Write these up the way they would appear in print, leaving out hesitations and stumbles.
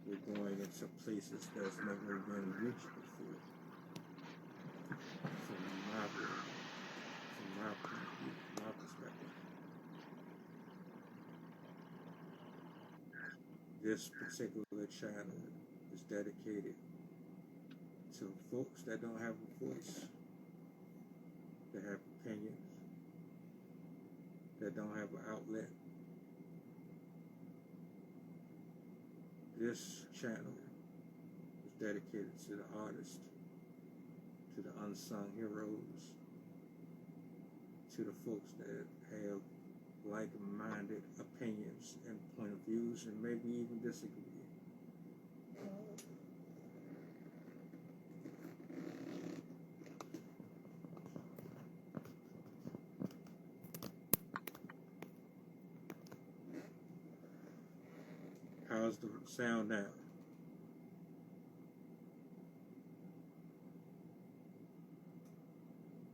We're going into places that's never been reached before. From my point of view, from my perspective. This particular channel is dedicated to folks that don't have a voice, that have opinions, that don't have an outlet. This channel is dedicated to the artists, to the unsung heroes, to the folks that have like-minded opinions and point of views and maybe even disagree. How's the sound now?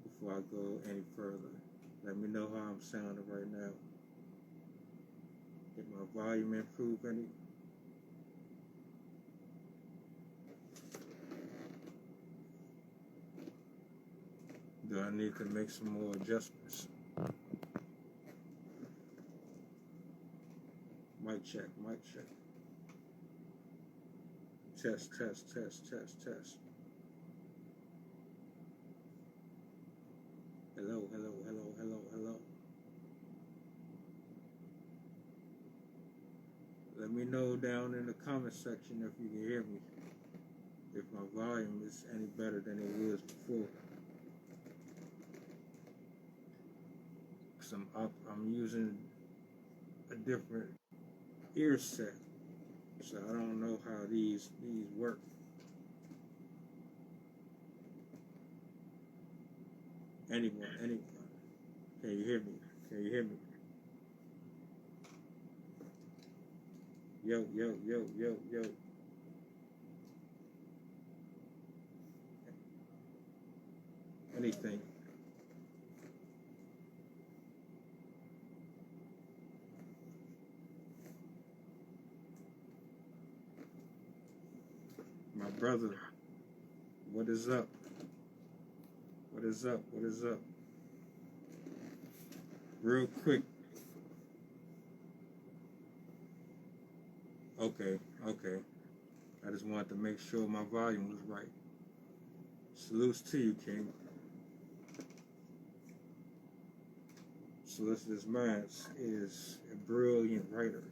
Before I go any further, let me know how I'm sounding right now. Did my volume improve any? Do I need to make some more adjustments? Mic check, mic check. Test, test, test, test, test. Hello, hello, hello, hello, hello. Let me know down in the comment section if you can hear me. If my volume is any better than it was before. Because I'm using a different ear set. So I don't know how these work. Anyone. Can you hear me? Can you hear me? Yo, yo, yo, yo, yo. Anything. My brother, what is up? What is up? What is up? Real quick. Okay. I just wanted to make sure my volume was right. Salutes to you, King. Solicitor's Minds is a brilliant writer.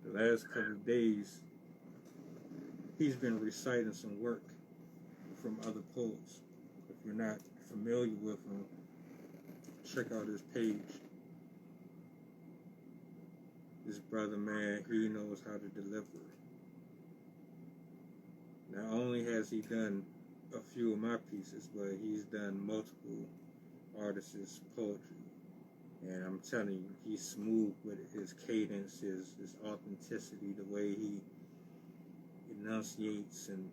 The last couple of days, he's been reciting some work from other poets. If you're not familiar with him, check out his page. This brother, man, he knows how to deliver. Not only has he done a few of my pieces, but he's done multiple artists' poetry. And I'm telling you, he's smooth with his cadence, his authenticity, the way he enunciates and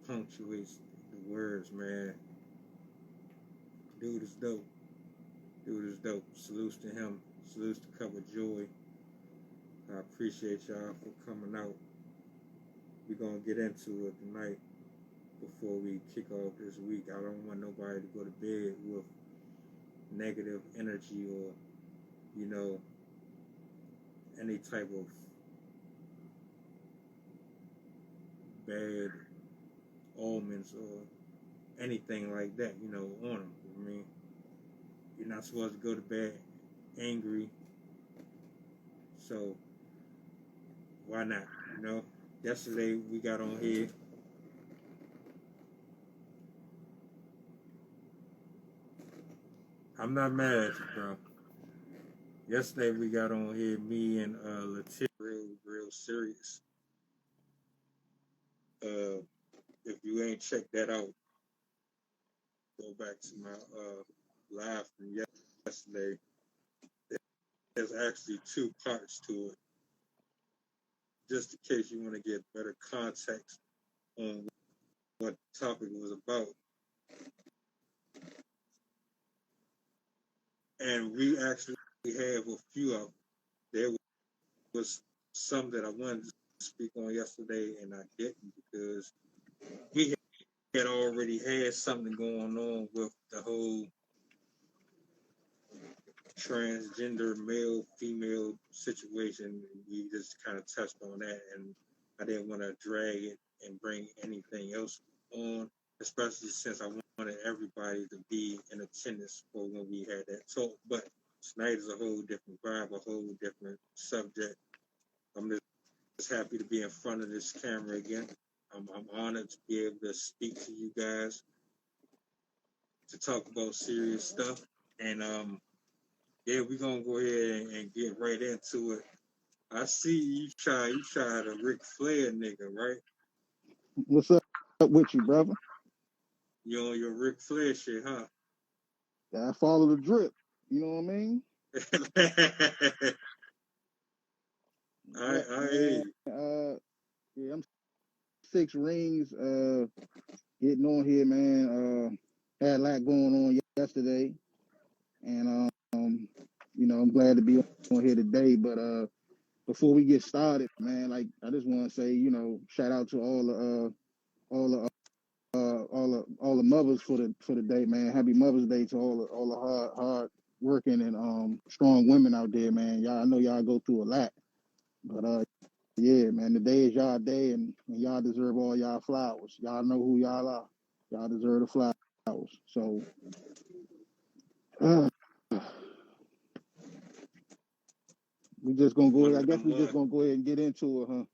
punctuates the words, man. Dude is dope. Salutes to him. Salutes to Cover Joy. I appreciate y'all for coming out. We're going to get into it tonight before we kick off this week. I don't want nobody to go to bed with negative energy or, any type of bad omens or anything like that, on them. I mean, you're not supposed to go to bed angry, so why not, Yesterday we got on here. I'm not mad at you, bro. Yesterday we got on here, me and Latia, real serious. If you ain't checked that out, go back to my live from yesterday. There's actually 2 parts to it, just in case you want to get better context on what the topic was about. And we actually have a few of them. there was some that I wanted to speak on yesterday, and I didn't because we had already had something going on with the whole transgender male female situation. We just kind of touched on that, and I didn't want to drag it and bring anything else on, especially since I wanted everybody to be in attendance for when we had that talk. But tonight is a whole different vibe, a whole different subject. I'm just happy to be in front of this camera again. I'm honored to be able to speak to you guys to talk about serious stuff. And yeah, we're gonna go ahead and get right into it. I see you try the Ric Flair nigga, right? What's up with you, brother? You on your Ric Flair shit, huh? I follow the drip. You know what I mean? Yeah, I hear man. you. Yeah, I'm 6 rings. Getting on here, man. Had a lot going on yesterday, and I'm glad to be on here today. But before we get started, man, like I just want to say, shout out to all the all the mothers for the day, man. Happy Mother's Day to all the hard working and strong women out there, man. Y'all, I know y'all go through a lot, but yeah, man, the day is y'all day, and y'all deserve all y'all flowers. Y'all know who y'all are. Y'all deserve the flowers. So, uh, we just gonna go. I guess we just gonna go ahead and get into it, huh?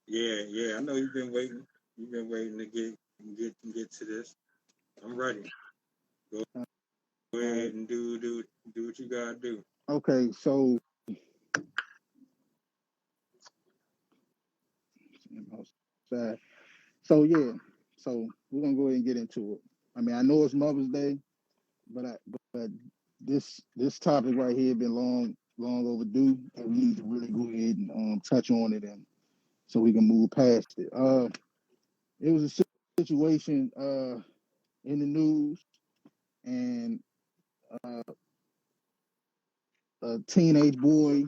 Yeah. I know you've been waiting. You've been waiting to get to this. I'm ready. Go ahead and do what you gotta do. Okay, so So yeah, so we're gonna go ahead and get into it. I mean, I know it's Mother's Day, but this topic right here been long overdue, and we need to really go ahead and touch on it, and so we can move past it. It was a situation in the news, and uh, a teenage boy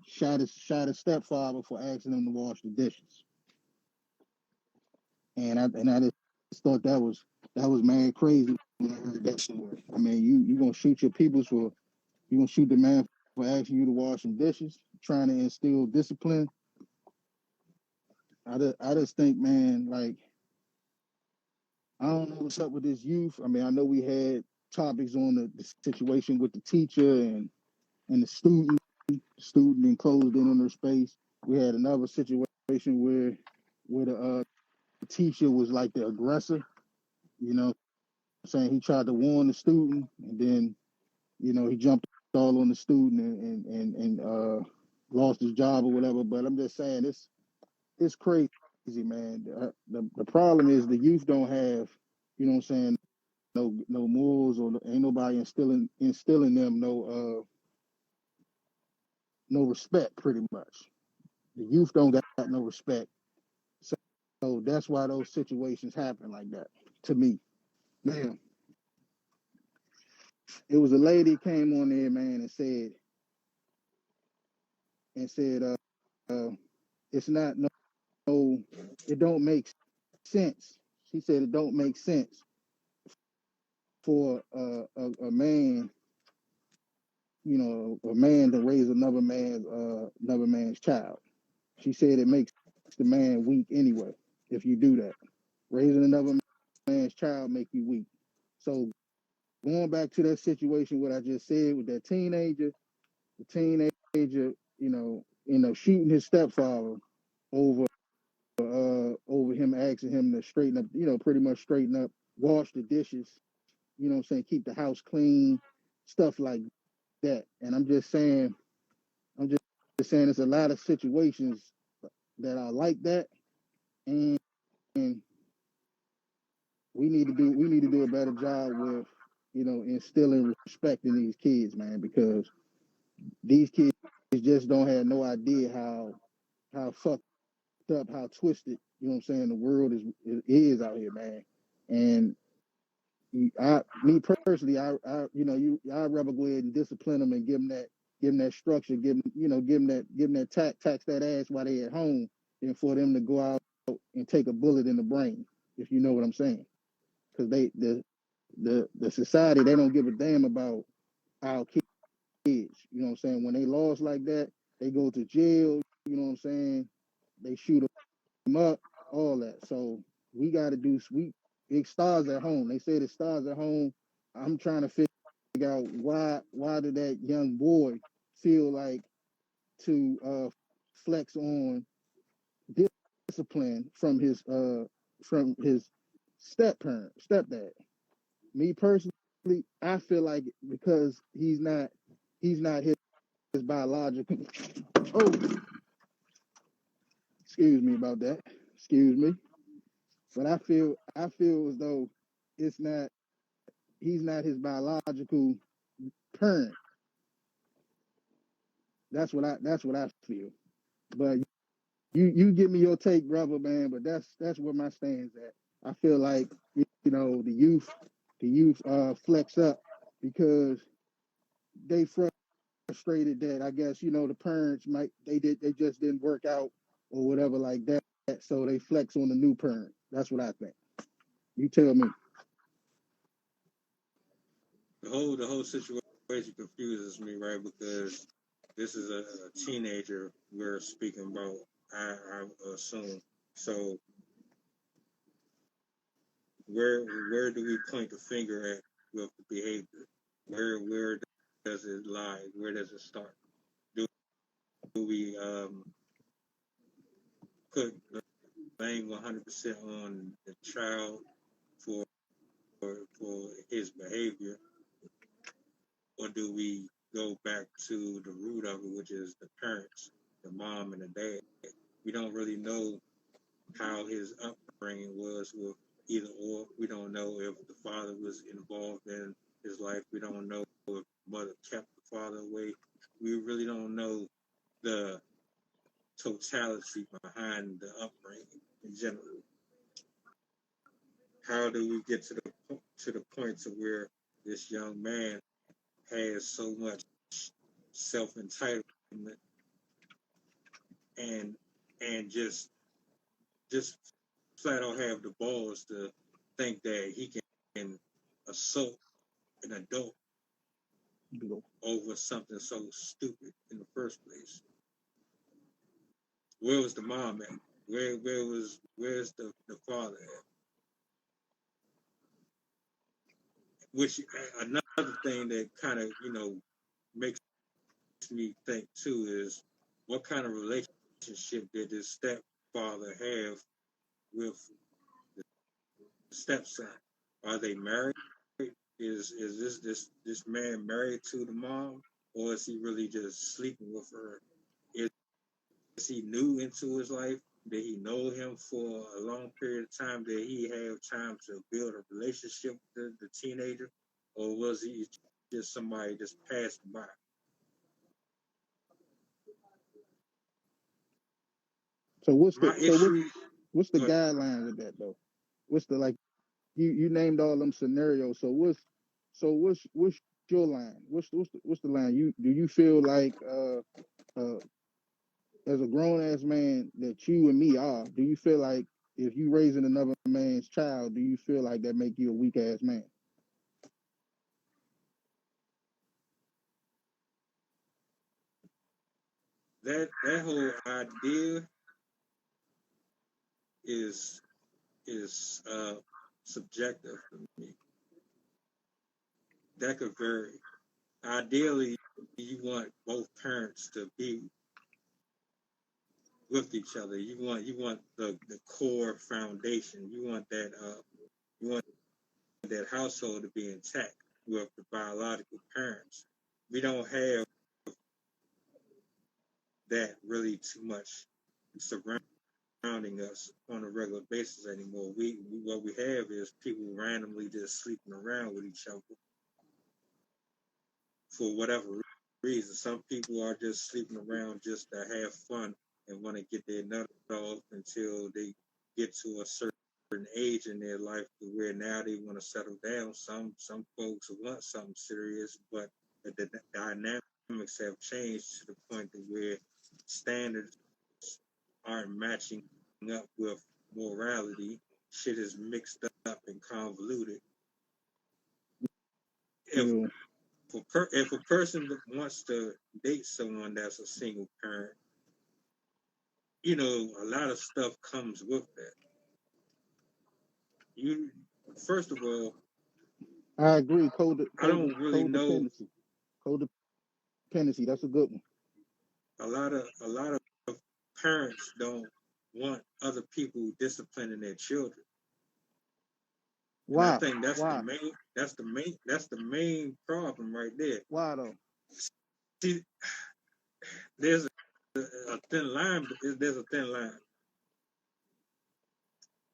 shot his stepfather for asking him to wash the dishes, and I just thought that was mad crazy when I heard that story. I mean, you gonna shoot your peoples for you gonna shoot the man for asking you to wash some dishes, trying to instill discipline. I just think, man, like I don't know what's up with this youth. I mean, I know we had topics on the situation with the teacher and the student enclosed in on their space. We had another situation where the teacher was like the aggressor, you know, saying he tried to warn the student, and then he jumped all on the student and lost his job or whatever. But I'm just saying it's crazy, man. The problem is the youth don't have, what I'm saying, no morals, or ain't nobody instilling them no respect. Pretty much, the youth don't got no respect. So that's why those situations happen like that. To me, man, it was a lady came on there, man, and said, it's not no, it don't make sense. She said it don't make sense for a man, a man to raise another man's child. She said it makes the man weak anyway if you do that. Raising another man's child make you weak. So going back to that situation, what I just said with that teenager, the teenager, shooting his stepfather over over him asking him to straighten up, pretty much straighten up, wash the dishes, what I'm saying, keep the house clean, stuff like that. And I'm just saying there's a lot of situations that are like that, and we need to do a better job with, instilling respect in these kids, man, because these kids just don't have no idea how fucked up, how twisted, the world is out here, man. And Me personally, I'd rather go ahead and discipline them and give them that structure, give them that tax that ass while they at home, than for them to go out and take a bullet in the brain, if you know what I'm saying. Because the society, they don't give a damn about our kids. You know what I'm saying? When they lost like that, they go to jail. You know what I'm saying? They shoot them up, all that. So we got to do. It starts at home. They say it starts at home. I'm trying to figure out why did that young boy feel like to flex on discipline from his stepdad. Me personally, I feel like because he's not his biological. Oh, excuse me about that. Excuse me, but I feel as though it's not he's not his biological parent. That's what I feel. But you give me your take, brother, man. But that's where my stands at. I feel like the youth flex up because they frustrated that I guess the parents they just didn't work out or whatever like that. So they flex on the new parent. That's what I think. You tell me. The whole situation confuses me, right? Because this is a teenager we're speaking about. I assume. So where do we point the finger at with the behavior? Where does it lie? Where does it start? Do we put the blame 100% on the child for for his behavior, or do we go back to the root of it, which is the parents, the mom and the dad? We don't really know how his upbringing was with either or. We don't know if the father was involved in his life. We don't know if mother kept the father away. We really don't know the totality behind the upbringing in general. How do we get to the point to where this young man has so much self entitlement and just flat out have the balls to think that he can assault an adult over something so stupid in the first place? Where was the mom at? Where's the father at? Which another thing that kind of makes me think too is what kind of relationship did this stepfather have with the stepson? Are they married? Is this man married to the mom, or is he really just sleeping with her? Is he new into his life? Did he know him for a long period of time? Did he have time to build a relationship with the teenager, or was he just somebody just passing by? So what's the My so what issue. what's the But guideline with that though? What's the like you named all them scenarios. So what's your line? What's the line? Do you feel like uh as a grown ass man that you and me are, do you feel like if you raising another man's child, do you feel like that make you a weak ass man? that whole idea is is subjective for me. That could vary. Ideally, you want both parents to be with each other. You want the core foundation. You want that household to be intact with the biological parents. We don't have that really too much surrounding us on a regular basis anymore. What we have is people randomly just sleeping around with each other for whatever reason. Some people are just sleeping around just to have fun and want to get their nut off until they get to a certain age in their life to where now they want to settle down. Some folks want something serious, but the dynamics have changed to the point to where standards aren't matching up with morality. Shit is mixed up and convoluted. If Yeah. if a person wants to date someone that's a single parent, a lot of stuff comes with that. You First of all, I agree. I don't really know. Codependency. Codependency. That's a good one. A lot of parents don't want other people disciplining their children, and I Why? think Why? that's the main problem right there. Why though? See, there's a thin line. There's a thin line.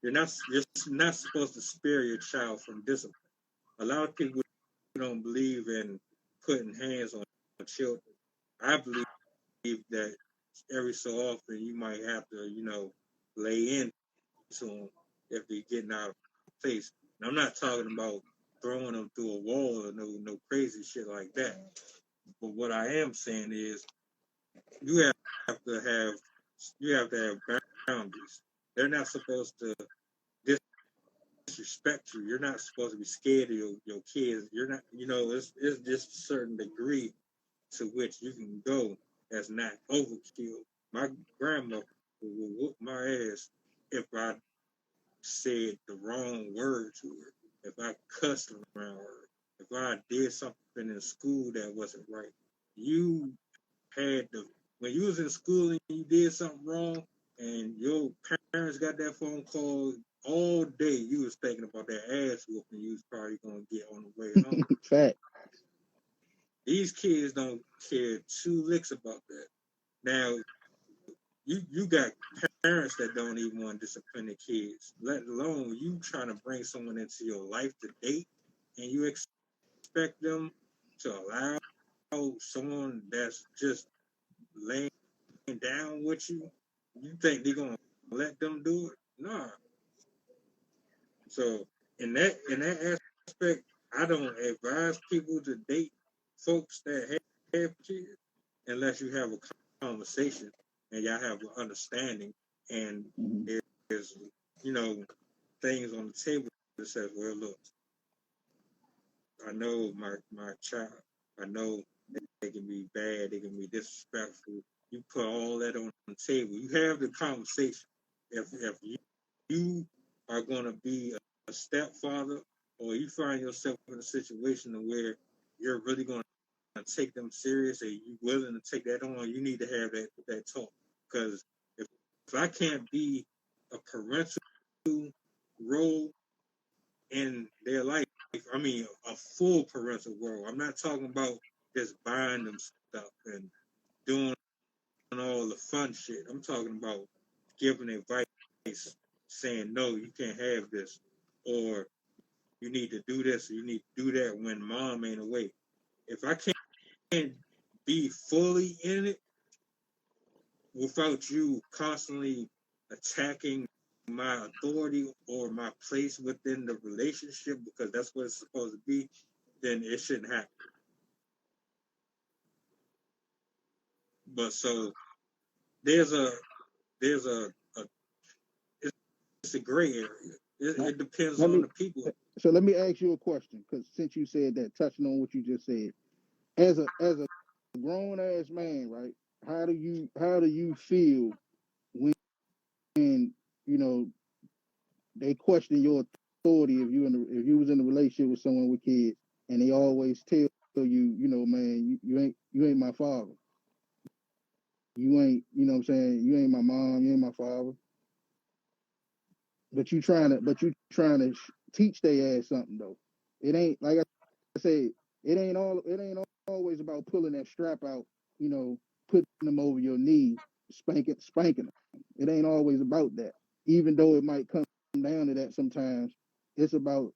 You're not supposed to spare your child from discipline. A lot of people don't believe in putting hands on children. I believe that every so often you might have to, lay into them if they're getting out of place. And I'm not talking about throwing them through a wall or no crazy shit like that. But what I am saying is you have to have you have to have boundaries. They're not supposed to disrespect you. You're not supposed to be scared of your kids. You're not, it's just a certain degree to which you can go that's not overkill. My grandma would whoop my ass if I said the wrong word to her, if I cussed around her, if I did something in school that wasn't right. You had to, when you was in school and you did something wrong and your parents got that phone call, all day you was thinking about that ass whooping you was probably going to get on the way home. Fact. These kids don't care two licks about that. Now, you got parents that don't even want to discipline their kids, let alone you trying to bring someone into your life to date, and you expect them to allow someone that's just laying down with you. You think they're gonna let them do it? Nah. So in that aspect, I don't advise people to date folks that have kids unless you have a conversation and y'all have an understanding and Mm-hmm. there's things on the table that says, well, look, I know my child, I know they can be bad, they can be disrespectful. You put all that on the table. You have the conversation. If you are going to be a stepfather, or you find yourself in a situation where you're really going to take them serious, and you willing to take that on, you need to have that talk. Because if I can't be a parental role in their life, I mean a full parental role. I'm not talking about just buying them stuff and doing all the fun shit. I'm talking about giving advice, saying no, you can't have this, or you need to do this, or you need to do that when mom ain't away. If I can't be fully in it without you constantly attacking my authority or my place within the relationship, because that's what it's supposed to be, then it shouldn't happen. But so there's a there's a it's a gray area. Now, It depends let on me. the people. So let me ask you a question, because since you said that, touching on what you just said, as a grown ass man, right? How do you feel when you know they question your authority if you was in a relationship with someone with kids and they always tell you, man, you ain't my father. You ain't, what I'm saying, you ain't my mom, you ain't my father. But you trying to teach they ass something though. It ain't like I say, it ain't always about pulling that strap out, putting them over your knee, spanking them. It ain't always about that. Even though it might come down to that sometimes, it's about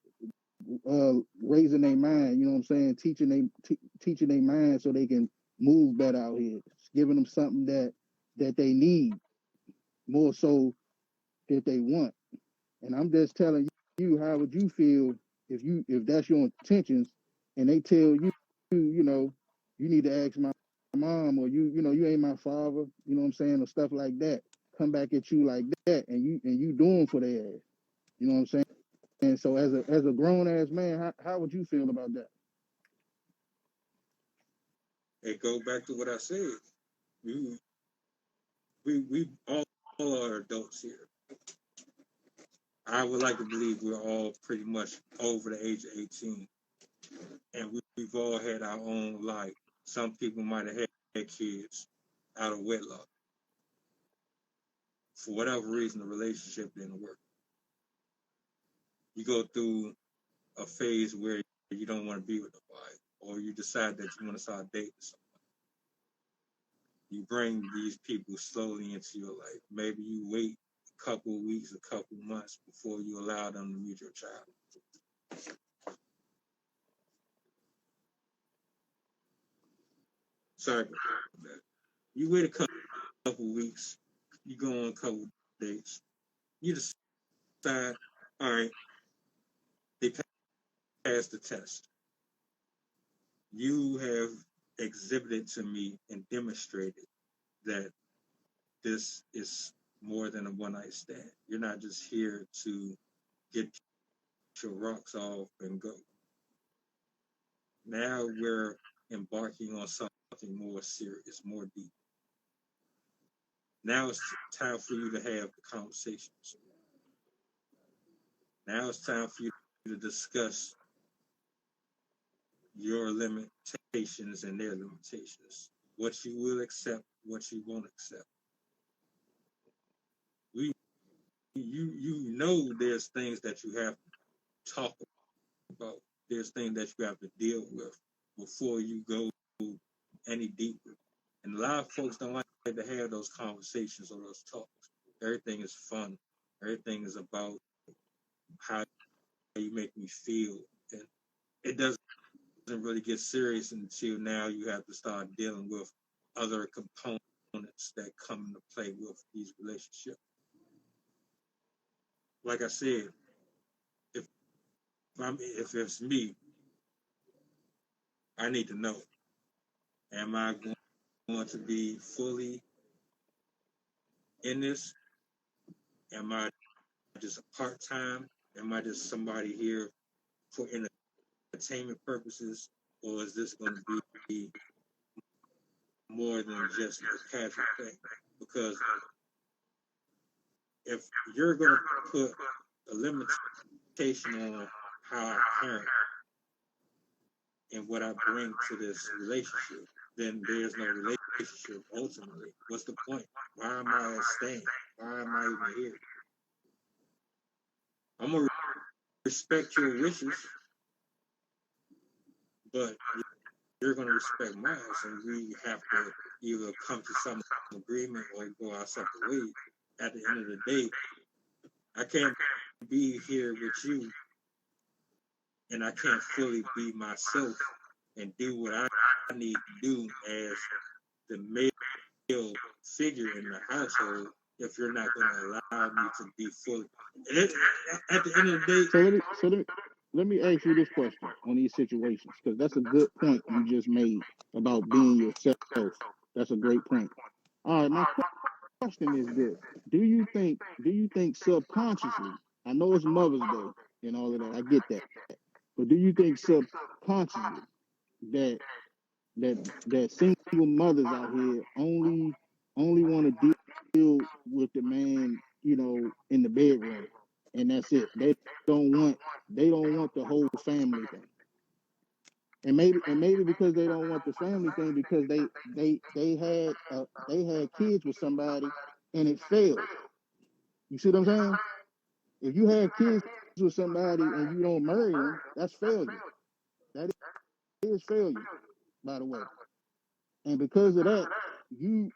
raising their mind, you know what I'm saying, teaching their mind so they can move better out here. It's giving them something that they need more so that they want. And I'm just telling you, how would you feel if that's your intentions, and they tell you, you know, you need to ask my mom, or you ain't my father, you know what I'm saying, or stuff like that. Come back at you like that, and you doing for their ass. You know what I'm saying? And so as a grown ass man, how would you feel about that? It go back to what I said. We we all are adults here. I would like to believe we're all pretty much over the age of 18, and we've all had our own life. Some people might have had kids out of wedlock. For whatever reason, the relationship didn't work. You go through a phase where you don't want to be with nobody, or you decide that you want to start dating someone. You bring these people slowly into your life. Maybe you wait a couple of weeks, a couple of months before you allow them to meet your child. Sorry about that. You wait a couple of weeks, you go on a couple of dates, you decide, all right, they passed the test. You have exhibited to me and demonstrated that this is more than a one night stand. You're not just here to get your rocks off and go. Now we're embarking on something more serious, more deep. Now it's time for you to have the conversations. Now it's time for you to discuss your limitations and their limitations. What you will accept, what you won't accept. We you know there's things that you have to talk about. There's things that you have to deal with before you go any deeper. And a lot of folks don't like to have those conversations or those talks. Everything is fun. Everything is about how you make me feel. And it doesn't really get serious until now you have to start dealing with other components that come into play with these relationships. Like I said, if if it's me, I need to know: am I going to be fully in this? Am I just a part time? Am I just somebody here for entertainment purposes, or is this going to be more than just a casual thing? Because if you're going to put a limitation on how I parent and what I bring to this relationship, then there's no relationship ultimately. What's the point? Why am I staying? Why am I even here? I'm going to respect your wishes, but you're going to respect mine, and we have to either come to some agreement or go our separate ways. At the end of the day, I can't be here with you, and I can't fully be myself and do what I need to do as the male figure in the household if you're not going to allow me to be fully. At the end of the day, Let me ask you this question on these situations, because that's a good point you just made about being yourself. That's a great point. All right, my question is this: Do you think subconsciously? I know it's Mother's Day and all of that. I get that, but do you think subconsciously that that single mothers out here only want to deal with the man, in the bedroom, and that's it. They don't want the whole family thing. And maybe because they don't want the family thing, because they had kids with somebody and it failed. You see what I'm saying? If you have kids with somebody and you don't marry them, that's failure. That is failure, by the way. And because of that, you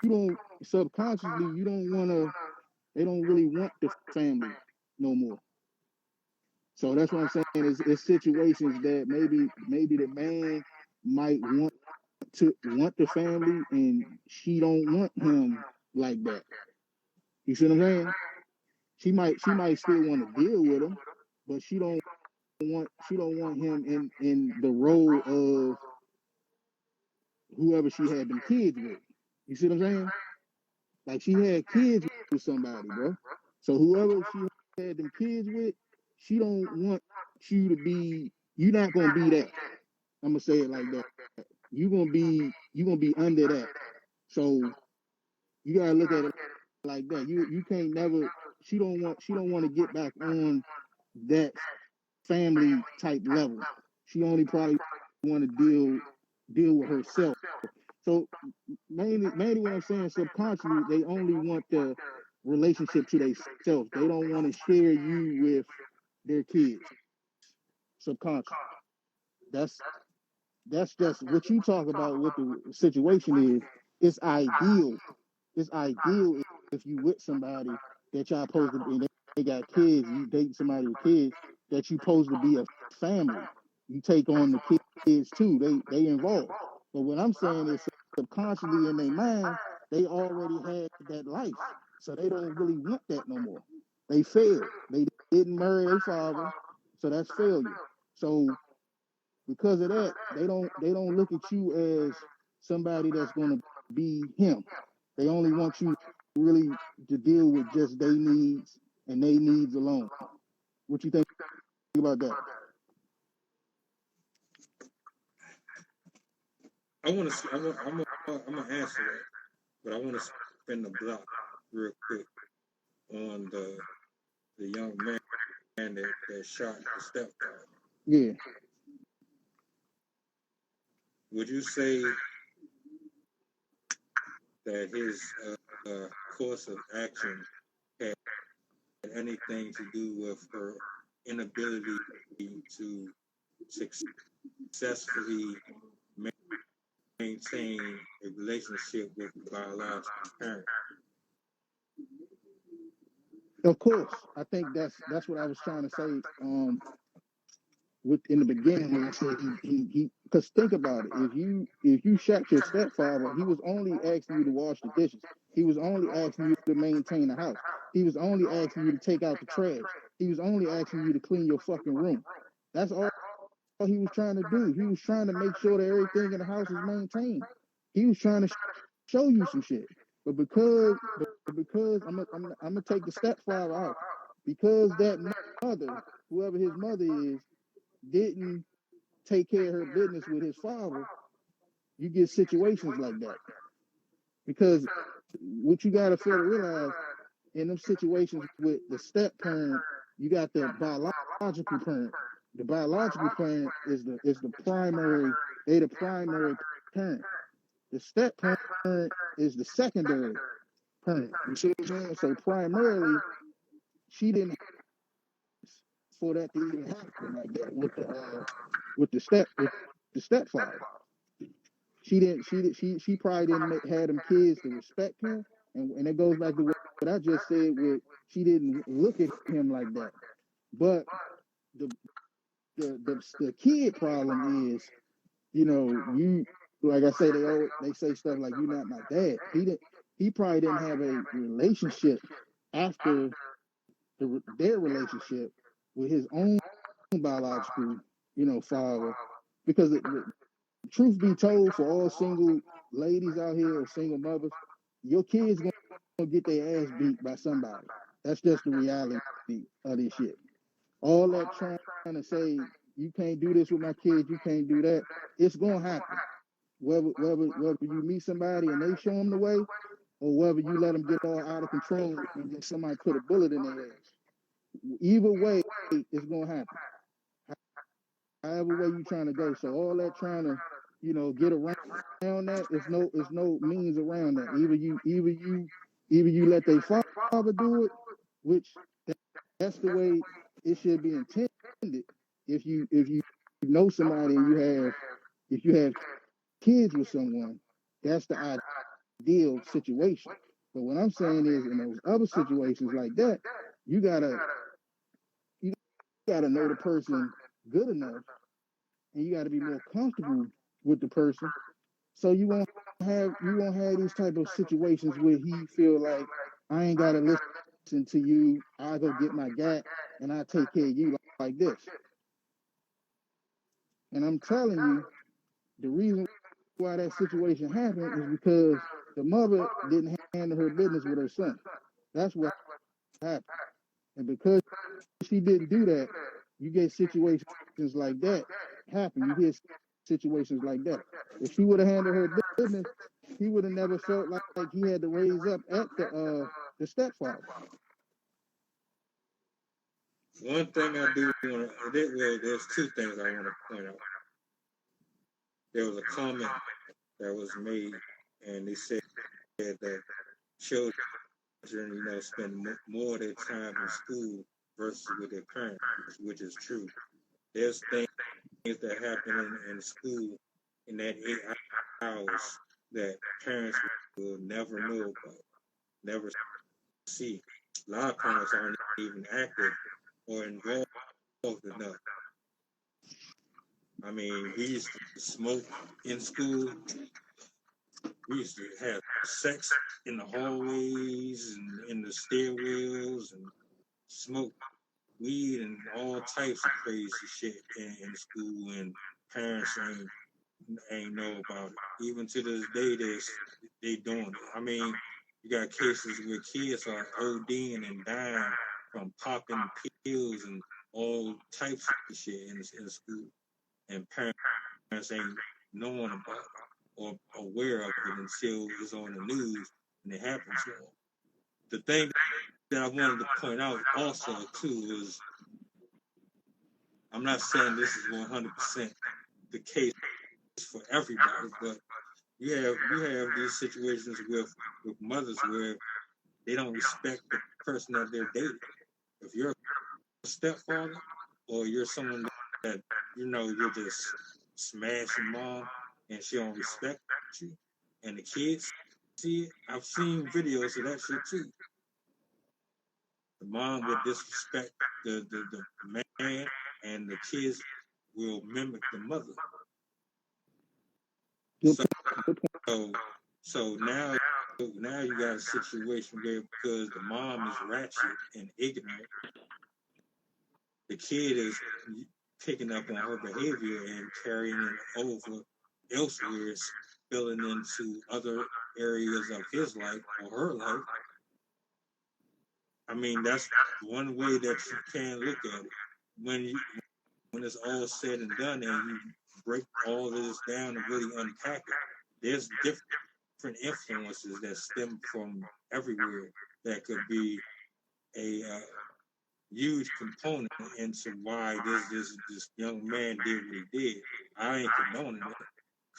don't, subconsciously, you don't want to. They don't really want the family no more. So that's what I'm saying. It's situations that maybe the man might want the family, and she don't want him like that. You see what I'm saying? She might still want to deal with him, but she don't want him in the role of whoever she had them kids with. You see what I'm saying? Like she had kids with somebody, bro. So whoever she had them kids with, she don't want you to be. You're not gonna be that. I'm gonna say it like that. You gonna be under that. So you gotta look at it like that. You can't never. She don't want to get back on that family type level. She only probably want to deal with herself. So mainly what I'm saying, subconsciously, they only want the relationship to themselves. They don't want to share you with their kids. Subconscious. That's that's just what you talk about. What the situation is. It's ideal. It's ideal if you with somebody that y'all supposed to be. And they got kids. You date somebody with kids that you supposed to be a family. You take on the kids too. They involved. But what I'm saying is subconsciously in their mind, they already had that life, so they don't really want that no more. They failed. They didn't marry their father, so that's failure. So because of that, they don't look at you as somebody that's going to be him. They only want you really to deal with just their needs and their needs alone. What you think about that? I want to. I'm gonna answer that, but I want to spin the block real quick on the young man that shot the stepfather. Yeah, Would you say that his course of action had anything to do with her inability to successfully maintain a relationship with the biological parent? of course. I think that's what I was trying to say. With in the beginning when I said he because think about it. If you shot your stepfather, he was only asking you to wash the dishes. He was only asking you to maintain the house. He was only asking you to take out the trash. He was only asking you to clean your fucking room. That's all he was trying to do. He was trying to make sure that everything in the house is maintained. He was trying to show you some shit. But because I'm gonna take the stepfather out, because that mother, whoever his mother is, didn't take care of her business with his father, you get situations like that. Because what you gotta fail to realize in them situations with the step parent, you got the biological parent. The biological parent is the primary, they the primary parent. The step parent is the secondary parent. You see what I'm saying? So primarily, she didn't for that to even happen like that with the stepfather. She didn't. She probably didn't had them kids to respect him, and it goes back to what I just said. With she didn't look at him like that. But the the kid problem is, you like I say they say stuff like you're not my dad. He probably didn't have a relationship after their relationship with his own biological father, because truth be told, for all single ladies out here or single mothers, your kids gonna get their ass beat by somebody. That's just the reality of this shit. All that trying to say you can't do this with my kids, you can't do that, it's gonna happen. Whether you meet somebody and they show them the way, or whether you let them get all out of control and then somebody put a bullet in their ass. Either way, it's gonna happen. However way you trying to go. So all that trying to, get around that, it's no means around that. Either you let their father do it, which that's the way it should be intended. If you know somebody and if you have kids with someone, that's the ideal situation. But what I'm saying is, in those other situations like that, you gotta you gotta know the person good enough, and you gotta be more comfortable with the person, so you won't have these type of situations where he feel like I ain't gotta listen to you. I go get my gat and I take care of you like this. And I'm telling you, the reason why that situation happened is because the mother didn't handle her business with her son. That's what happened. And because she didn't do that, you get situations like that happen. You hear situations like that. If she would have handled her business, he would have never felt like he had to raise up at the stepfather. One thing I do want to, well, there's two things I want to point out. There was a comment that was made, and they said that children, spend more of their time in school versus with their parents, which is true. There's things that happen in school in that 8 hours that parents will never know about, never see. A lot of parents aren't even active or involved enough. I mean, we used to smoke in school. We used to have sex in the hallways and in the stairwells and smoke weed and all types of crazy shit in school, and parents ain't know about it. Even to this day, they doing it. I mean, you got cases where kids are ODing and dying from popping pills and all types of shit in school, and parents ain't knowing about it or aware of it until it's on the news and it happens to them. The thing that I wanted to point out also too is, I'm not saying this is 100% the case for everybody, but you have these situations with mothers where they don't respect the person that they're dating. If you're a stepfather or you're someone that you're just smashing mom and she don't respect you, and the kids see it. I've seen videos of that shit too. The mom would disrespect the man, and the kids will mimic the mother. So now you got a situation where, because the mom is ratchet and ignorant, the kid is picking up on her behavior and carrying it over elsewhere, spilling into other areas of his life or her life. I mean, that's one way that you can look at it. When it's all said and done and you break all of this down and really unpack it, there's different influences that stem from everywhere that could be a huge component into why this young man did what he did. I ain't condoning it.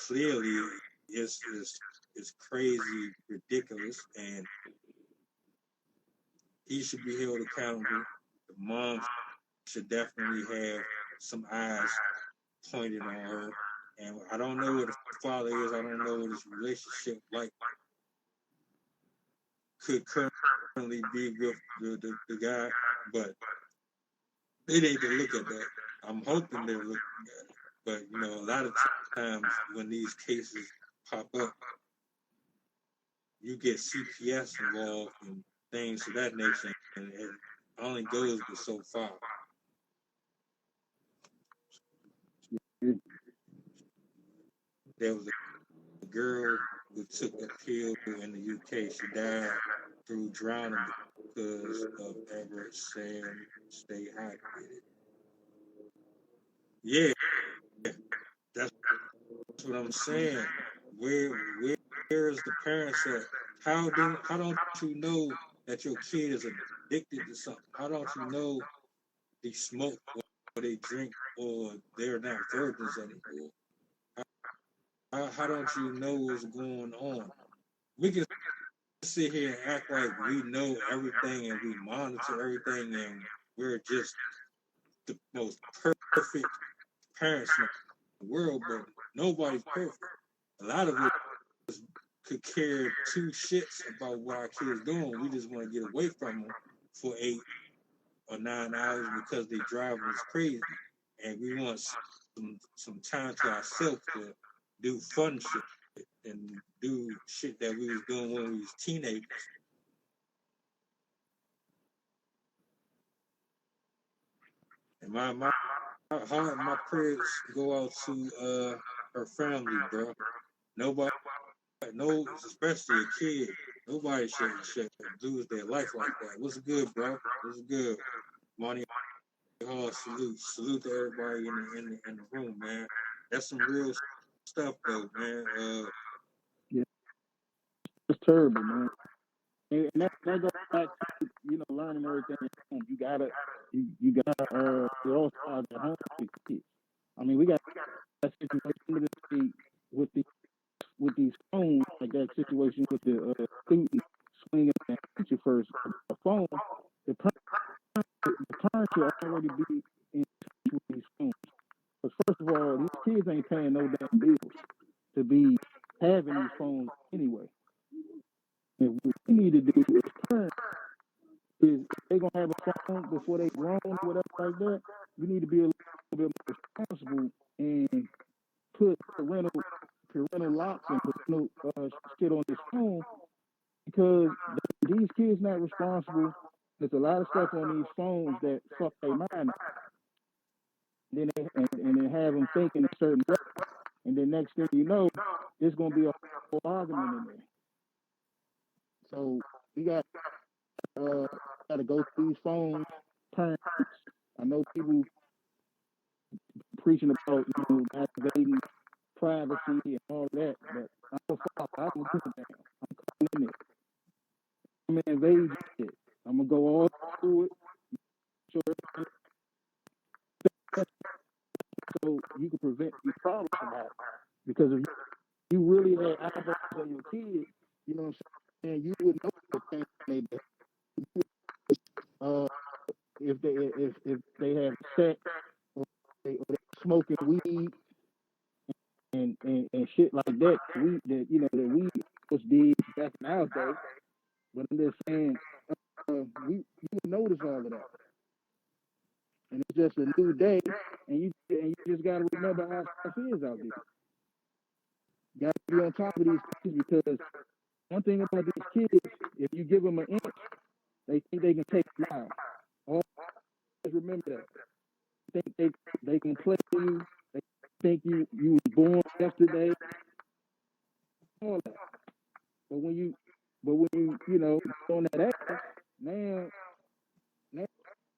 Clearly, it's crazy, ridiculous, and he should be held accountable. The mom should definitely have some eyes pointed on her. And I don't know what the father is. I don't know what his relationship like could currently be with the guy, but they need to look at that. I'm hoping they're looking at it. But, a lot of times when these cases pop up, you get CPS involved and things of that nature, and it only goes but so far. There was a girl who took a pill in the UK. She died through drowning because of Everett saying stay hydrated. Yeah, that's what I'm saying. Where is the parents at? How don't you know that your kid is addicted to something? How don't you know they smoke or they drink or they're not virgins anymore? How don't you know what's going on? We can sit here and act like we know everything and we monitor everything and we're just the most perfect parents in the world, but nobody's perfect. A lot of us could care two shits about what our kids doing. We just want to get away from them for 8 or 9 hours because they drive us crazy, and we want some time to ourselves to do fun shit and do shit that we was doing when we was teenagers. And my heart, my prayers go out to her family, bro. Nobody, no, especially a kid. Nobody should lose their life like that. What's good, bro? What's good? Money Hall, salute to everybody in the room, man. That's some real stuff, though, man. Yeah, it's terrible, man. And that goes back to learning everything at home. You gotta it all starts at home with kids. I mean, we got that situation today with these phones, like that situation with the student swinging at the teacher first. The phone, the parents should already be in touch with these phones. Because first of all, these kids ain't paying no damn bills to be having these phones anyway. And what we need to do as parents is, if they're gonna have a phone before they grown or whatever like that, we need to be a little bit more responsible and put parental locks and parental shit on this phone, because these kids not responsible. There's a lot of stuff on these phones that fuck their mind up. And then have them thinking a certain way. And then next thing you know, there's gonna be a whole argument in there. So we got to go through these phones, parents. I know people preaching about activating privacy and all that, but I'm a father. I don't give a damn. I'm coming in there. I'm gonna invade shit. I'm gonna go all through it, so you can prevent these problems from happening. Because if you really had eyeballs on your kids, you know what I'm saying, you would know the things they do. If they have sex, or they smoking weed and shit like that, that weed was did back in our day. But I'm just saying, you notice all of that, and it's just a new day, and you just gotta remember how stuff is out there. You gotta be on top of these kids, because one thing about these kids, if you give them an inch, they think they can take a mile. Always remember that. They think they can play you. They think you was born yesterday. All that. But when you on that ass, now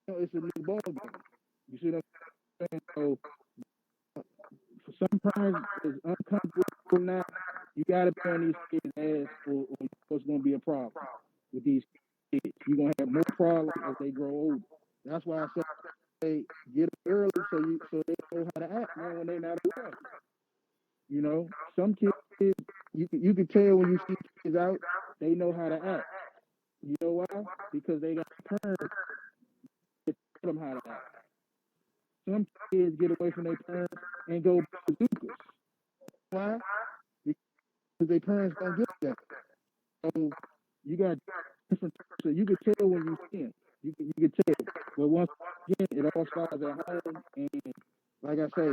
it's a new ball game. You see what I'm saying? So for some parents, it's uncomfortable now. You got to be on these kids' ass, or what's going to be a problem with these kids. You're going to have more problems as they grow older. That's why I say get them early, so they know how to act, man, when they're not around. Some kids, you can tell when you see kids out, they know how to act. You know why? Because they got parents that tell them how to act. Some kids get away from their parents and go bazookas. Why? Because their parents don't get that. So you got different. So you can tell when you see them. You can tell. But once again, it all starts at home. And like I say,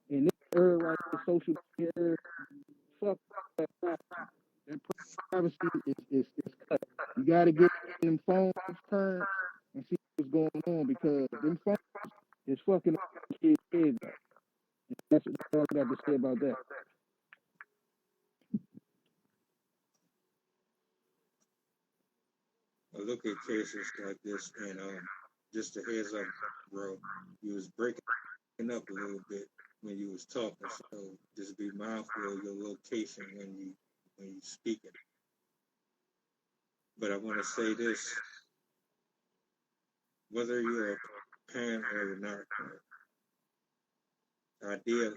in this era right here, social media era, fuck that privacy. That privacy is cut. You got to get them phones turned and see what's going on, because them phones is fucking kids' heads up. That's all I got to say about that. I look at cases like this, and just a heads up, bro. You was breaking up a little bit when you was talking, so just be mindful of your location when you speaking. But I want to say this: whether you're a parent or you're not a parent, ideally,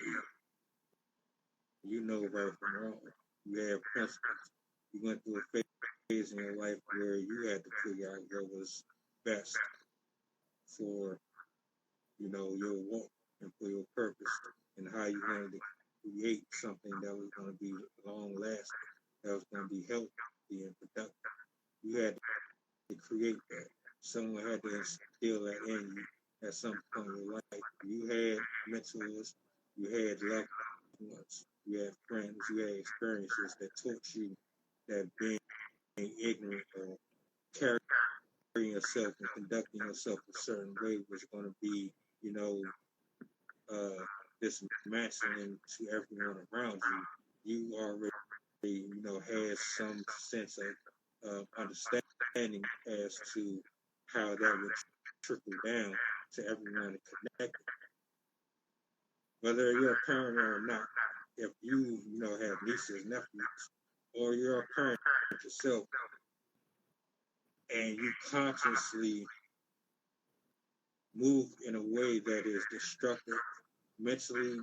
you know right from wrong. You have principles. You went through a phase in your life where you had to figure out what was best for your walk and for your purpose, and how you wanted to create something that was going to be long lasting, that was going to be healthy and productive. You had to create that. Someone had to instill that in you at some point in your life. You had mentors, you had loved ones, you had friends, you had experiences that taught you that being ignorant or carrying yourself and conducting yourself a certain way was going to be you know, this masculine to everyone around you, you already, you know, has some sense of understanding as to how that would trickle down to everyone connected. Whether you're a parent or not, if you know, have nieces, nephews, or you're a parent yourself, and you consciously move in a way that is destructive mentally,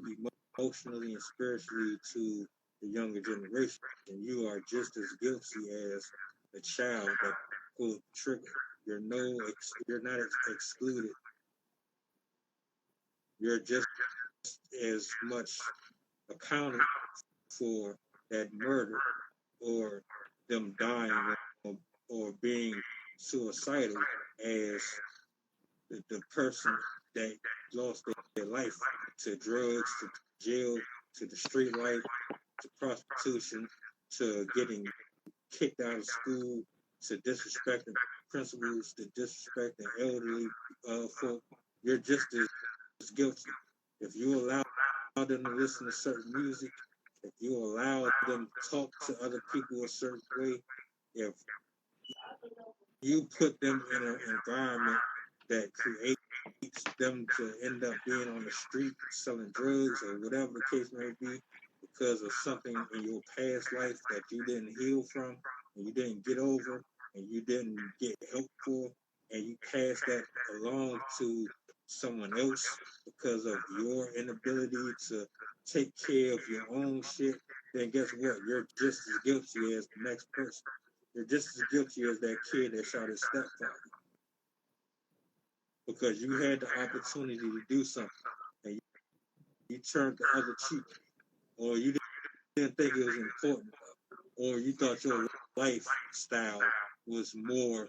emotionally, and spiritually to the younger generation, you are just as guilty as the child that pulled the trigger. You're not excluded. You're just as much accounted for that murder or them dying or being suicidal as the person that lost their life to drugs, to jail, to the street life, to prostitution, to getting kicked out of school, to disrespecting principals, to disrespecting elderly folk. You're just as guilty. If you allow them to listen to certain music, if you allow them to talk to other people a certain way, if you put them in an environment that creates them to end up being on the street selling drugs or whatever the case may be because of something in your past life that you didn't heal from and you didn't get over and you didn't get help for, and you pass that along to someone else because of your inability to take care of your own shit, then guess what? You're just as guilty as the next person. You're just as guilty as that kid that shot his stepfather. Because you had the opportunity to do something and you turned the other cheek, or you didn't think it was important, or you thought your lifestyle was more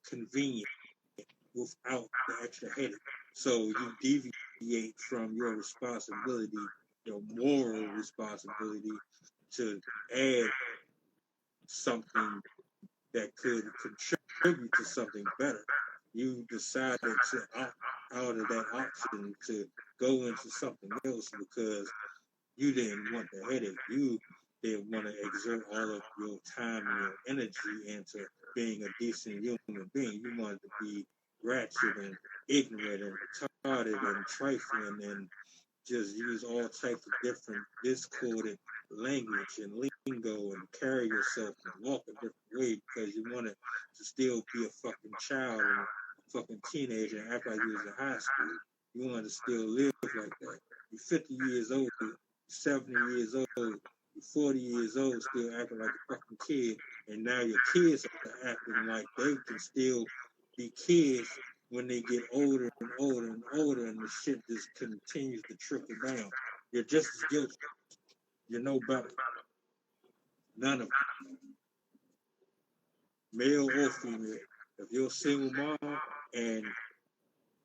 convenient without the extra headache. So you deviate from your responsibility, your moral responsibility, to add something that could contribute to something better. You decided to opt out of that option to go into something else because you didn't want the headache. You didn't want to exert all of your time and your energy into being a decent human being. You wanted to be ratchet and ignorant and retarded and trifling and just use all types of different discordant language and lingo and carry yourself and walk a different way because you wanted to still be a fucking child and a fucking teenager and act like you was in high school. You wanted to still live like that. You're 50 years old, you're 70 years old, you're 40 years old, still acting like a fucking kid, and now your kids are acting like they can still be kids when they get older and older and older, and the shit just continues to trickle down. You're just as guilty. You're no better. None of them, male or female. If you're a single mom and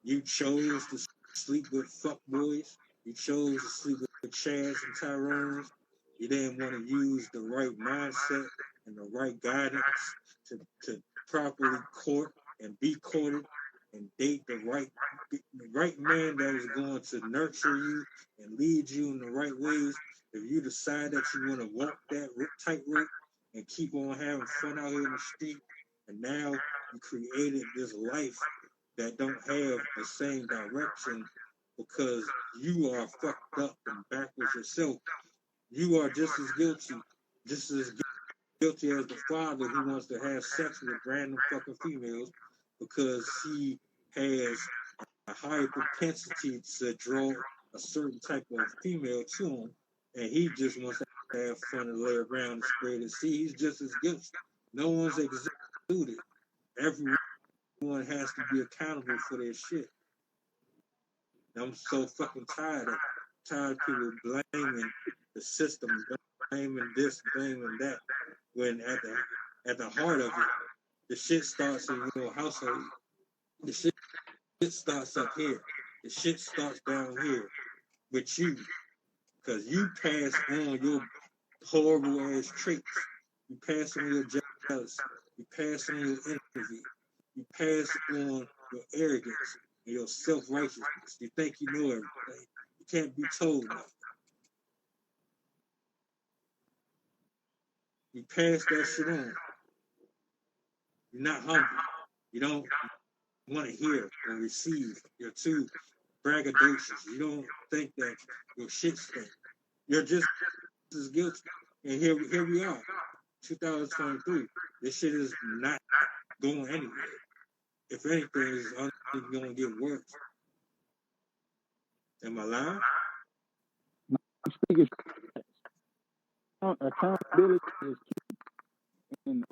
you chose to sleep with fuckboys, you chose to sleep with Chads and Tyrones, you didn't want to use the right mindset and the right guidance to properly court and be courted and date the right man that was going to nurture you and lead you in the right ways. If you decide that you want to walk that tightrope and keep on having fun out here in the street, and now you created this life that don't have the same direction because you are fucked up and backwards yourself, you are just as guilty as the father who wants to have sex with random fucking females because he has a higher propensity to draw a certain type of female to him, and he just wants to have fun and lay around and spray the sea. He's just as guilty. No one's excluded. Everyone has to be accountable for their shit. I'm so fucking tired of people blaming the system, blaming this, blaming that, when at the heart of it, the shit starts in your household. The shit starts up here. The shit starts down here with you, because you pass on your horrible ass traits. You pass on your jealousy. You pass on your envy. You pass on your arrogance. and your self-righteousness. You think you know everything. You can't be told nothing. You pass that shit on. You're not humble. You don't want to hear or receive. You're too braggadocious. You don't think that your shit stinks. You're just as guilty. And here we are, 2023. This shit is not going anywhere. If anything, it's only going to get worse. Am I lying? Accountability is key, and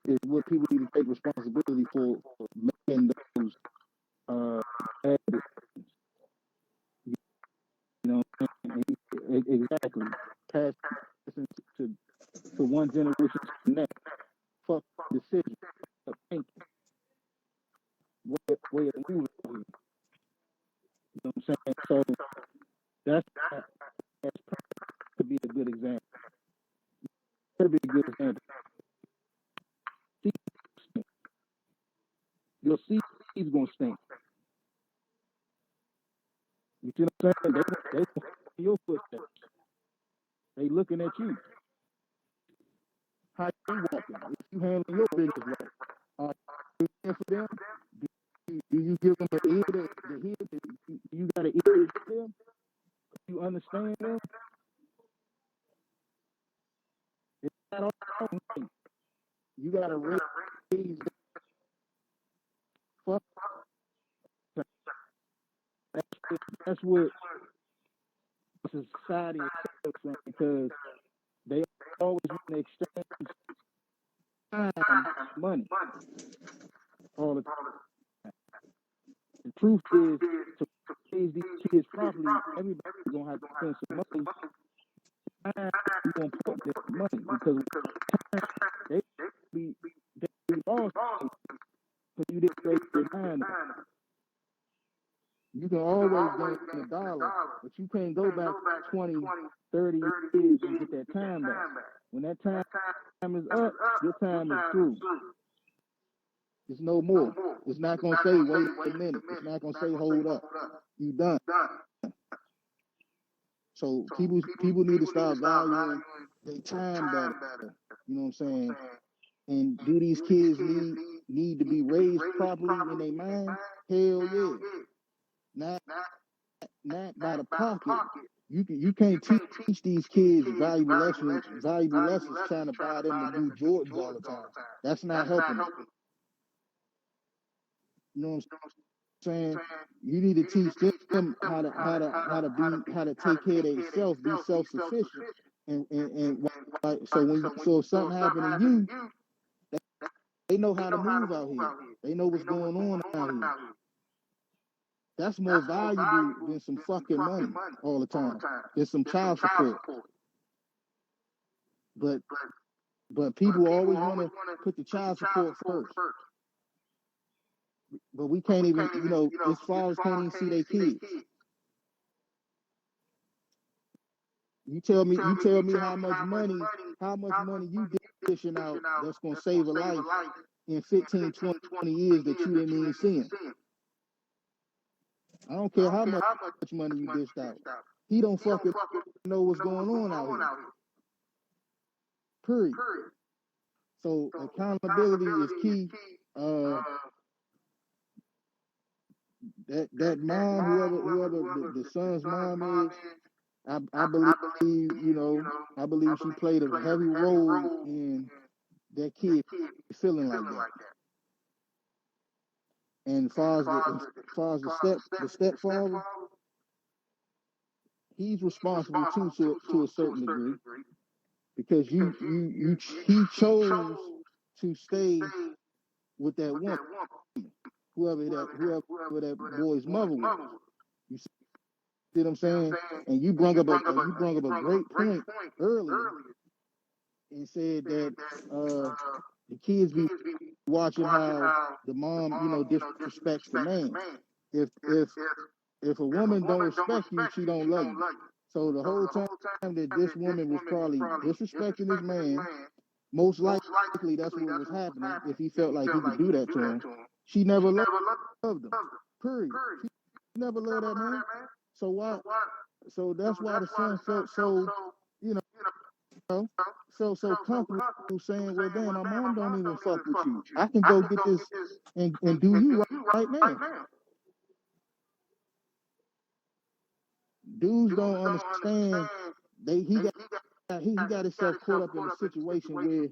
is what people need to take responsibility for making those bad decisions. You know, exactly. Pass to one generation to the next. Fuck decision. Fuck thinking. Way of moving. You know what I'm saying? So that's could be a good example. Could be a good example. Your seed's gonna stink. You see what I'm saying? They your footsteps. They looking at you. How you walking? If you handling your business right, are you there for them? Do you give them an ear to hear? Do you got an ear to hear them? Do you understand them? It's not all things. You got to raise fuck. That's what society is from, because they always want to exchange time, money, all the time. The truth is, to raise these kids properly, everybody's gonna have to spend some money. Time is more important than money, because time they be lost because you didn't raise your mind. You can always gain $1, but you can't go back 20, 30 years and get that time back. When that time is up, your time is through. There's no more. It's not going to say, wait a minute. It's not going to say, hold up. You done. So people need to start valuing their time better. You know what I'm saying? And do these kids need to be raised properly in their mind? Hell yeah. Not by the pocket. You can't teach these kids valuable lessons trying to buy them the new Jordans all the time. That's not helping them. You know what I'm saying? You need to teach them how to take care of themselves, be self-sufficient, and so if something happened to you, they know how to move out here. They know what's going on out here. That's more valuable than some fucking money all the time. There's some child support. But people always want to put the child support first. But we can't even, as far as can't even see their kids. You tell me how much money you dishing out that's gonna save a life in 15, 20 years that you didn't even see him. I don't care how much money you dished out. He don't fucking know what's going on out here. Period. So accountability is key. That mom, whoever the son's mom is, I believe, I believe she played a heavy role in that kid feeling like that. And as far as the stepfather, he's responsible too to a certain degree, because he chose to stay with that woman, whoever that boy's mother was. You see what I'm saying? And you brought up a great point earlier and said that the kids be watching how the mom, disrespects the man. If a woman don't respect you, she don't love you. So the whole time that this woman was probably disrespecting this man, Most likely that's what was happening if he felt like he could do that to him. She never loved him. Period. She never loved that man. So why? So that's why the son felt so, you know, so comfortable saying, "Well, damn, my mom don't even fuck with you. I can go get this and do you right now." Dudes don't understand. He got himself caught up in a situation where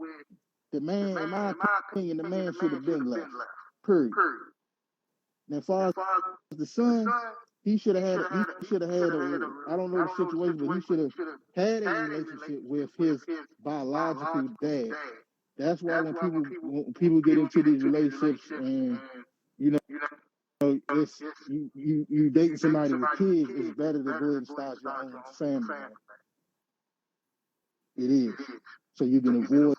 the man, in my opinion, the man should have been left. Period. And as far as the son, he should have had a I don't know the situation, but he should have had a relationship with his biological dad. That's why when people get into these relationships and you know it's you dating somebody with kids, it's better to go ahead and start your own family, man. It is. So you can avoid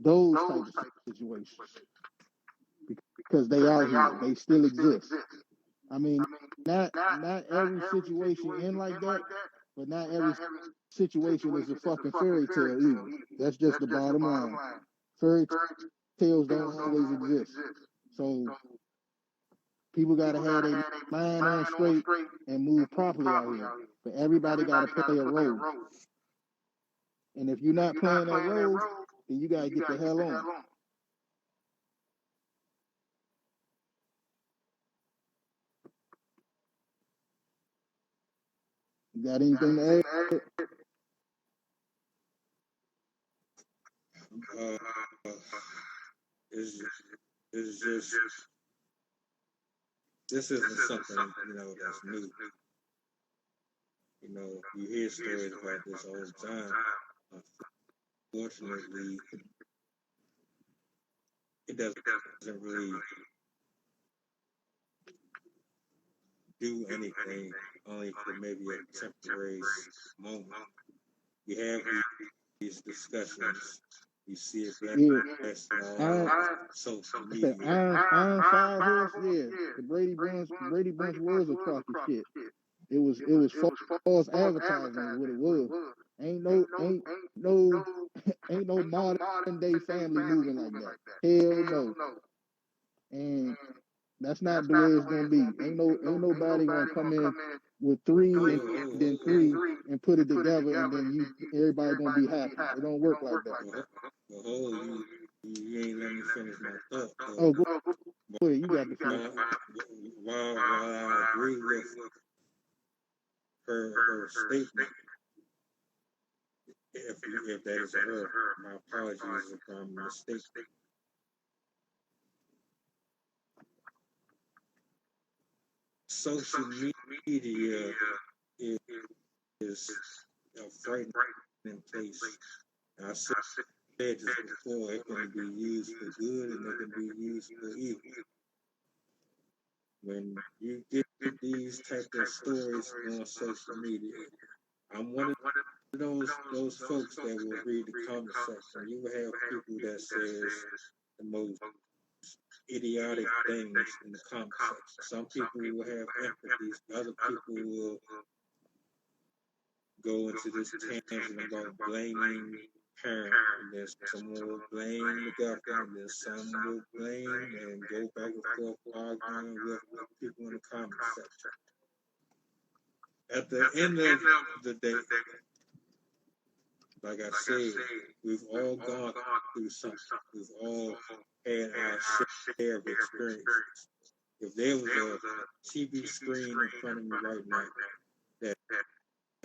those type of situations because they out here, they still exist. I mean, not every situation end like that, but not every situation is a fucking fairy tale either. That's just the bottom line. Fairy tales don't always exist. So people gotta have their mind on straight and move properly out here. But everybody gotta play a role. And if you're not playing that role, then you gotta get the hell on. You got anything to add? It's just this isn't something that's new. You hear stories about this all the time. Unfortunately, it doesn't really do anything, only for maybe a temporary moment. You have these discussions. You see it blasted all social media. Iron Five Horse, yeah. The Brady Bunch was a crock of shit. It was false advertising is what it was. Ain't no modern day family moving like that. Hell no. And that's not the way it's gonna be. Ain't nobody gonna come in with three and then three and put it together and then everybody gonna be happy. It don't work like that. You ain't let me finish my thought. Oh, go ahead. You got the floor. While I agree with her statement, if that is her, my apologies if I'm mistaken. Social media is a frightening place. I said this before, it can be used for good and it can be used for evil. When you get these type of stories on social media, I'm one of those folks that will read the comment section. You will have people that says the most idiotic things in the comment section. Some people will have empathy. Other people will go into this tangent about blaming parents, and then some will blame the government, and then some will blame and go back and forth arguing with people in the comment section. At the end of the day, like I said, we've all gone through something. We've all had our share of experiences. If there was a TV screen in front of me right now that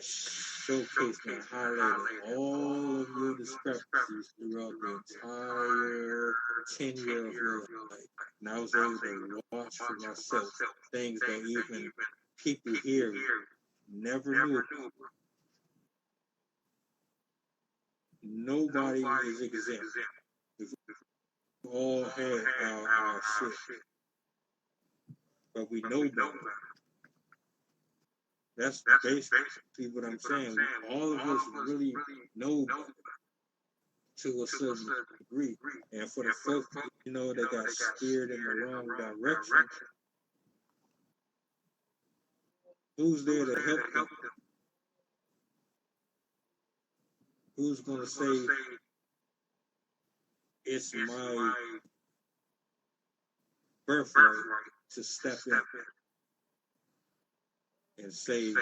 showcased and highlighted all of your discrepancies throughout the entire tenure of your life, and I was able to watch for myself things that even people here never knew about. Nobody is exempt. We all had our shit, but we know better. That's basically what I'm saying. All of us really know better to a certain degree. And for the folks, that got steered in the wrong direction, who's there to help them? Who's going to say, it's my birthright to step in and say,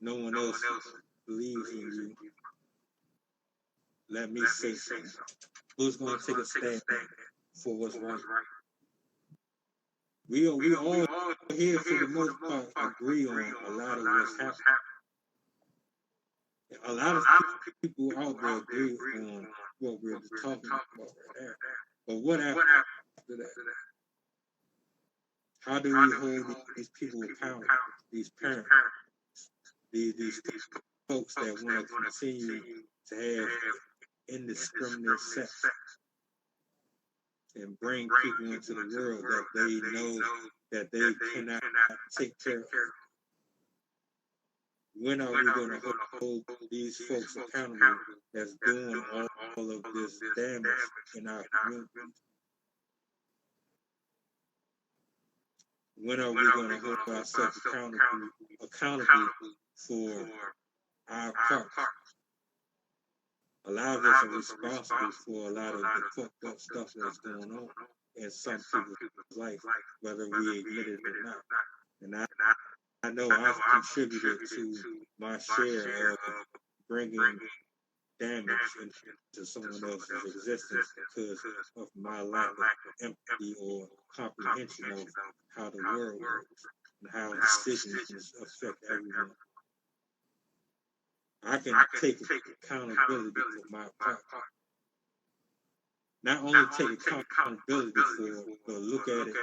no one else believes in you. Let me say something. Who's going to take a stand for what's right? We all here for the most part agree on a lot of what's happening. A lot of people out there agree on what we're talking about right now. But what after that? How do we hold these people accountable? These parents, these folks that want to continue to have indiscriminate sex and bring people into the world that they know that they cannot take care of. When are we going to hold these folks accountable that's doing all of this damage in our community? When are we going to hold ourselves accountable for our parts? A lot of us are responsible for a lot of the fucked up stuff that's going on in some people's life, whether we admit it or not. And I know I've contributed to my share of bringing damage into someone else's existence because of my lack of empathy or comprehension of how the world works and how decisions affect everyone. I can take accountability for my part. Not only take accountability for, but look at it,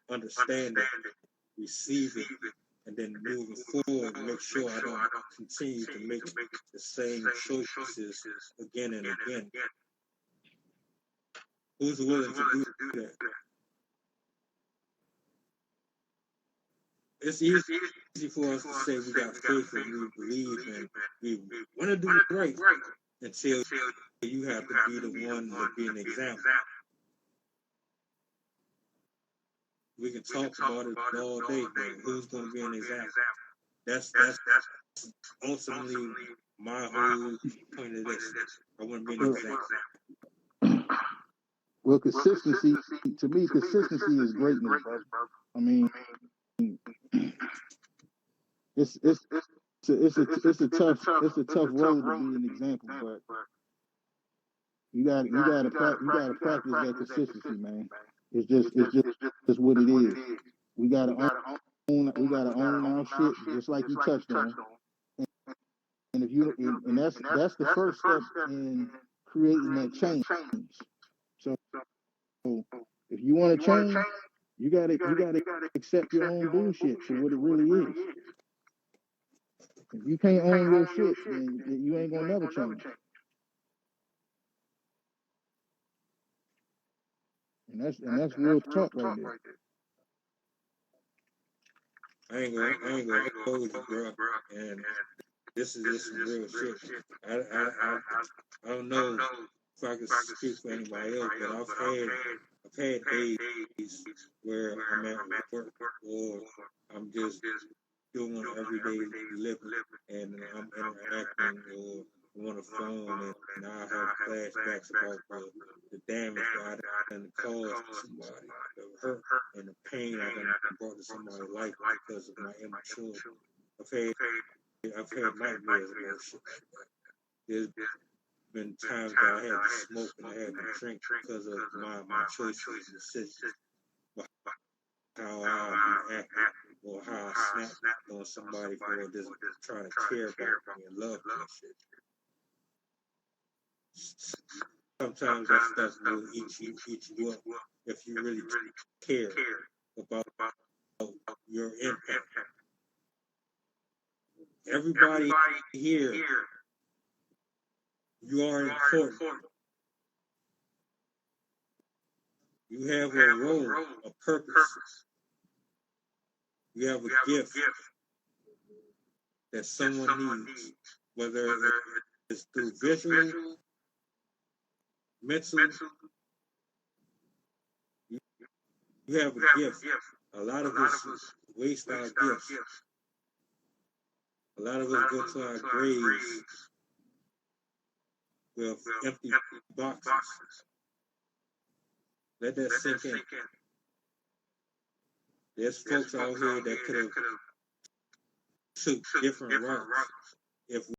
understand it, receive it, and then moving forward, make sure I don't continue to make the same choices again and again. Who's willing to do that? It's easy for us to say we got faith and we believe and we want to do it right until you have to be the one to be an example. We can talk about it all day, but who's going to be an example? That's ultimately my whole point of this. I want to be an example. Well, consistency, to me, consistency is greatness, bro. I mean, it's a tough road to be an example, but you gotta practice that consistency, man. It's just what it is. We gotta own our shit, just like you touched on. And if you and that's the first step in creating that change. So if you want to change, you gotta accept your own bullshit for what it really is. If you can't own your shit, then you ain't gonna never change. And that's real talk right there. I ain't gonna hold you, bro. And this is some real shit. I don't know if I can speak for anybody else, but I've had days where I'm at work or I'm just doing everyday living and I'm interacting or I'm on the phone and I have flashbacks about the damage that I done caused to somebody, the hurt and the pain I done brought to somebody's life because of my immaturity. I've had nightmares about shit like that. There's been times that I had to smoke and I had to drink because of my choices and decisions. How I be acting or how I snap on somebody for just trying to care about me and love me and shit. Sometimes that stuff will eat you up if you really care about your impact. Everybody here, you are important. You have a role, a purpose. You have a gift that someone needs, whether it's through visual, mental. You have a gift. A lot of us waste our gifts. A lot of us go to our graves with empty boxes. Let that sink in. There's folks out here that could have took different routes if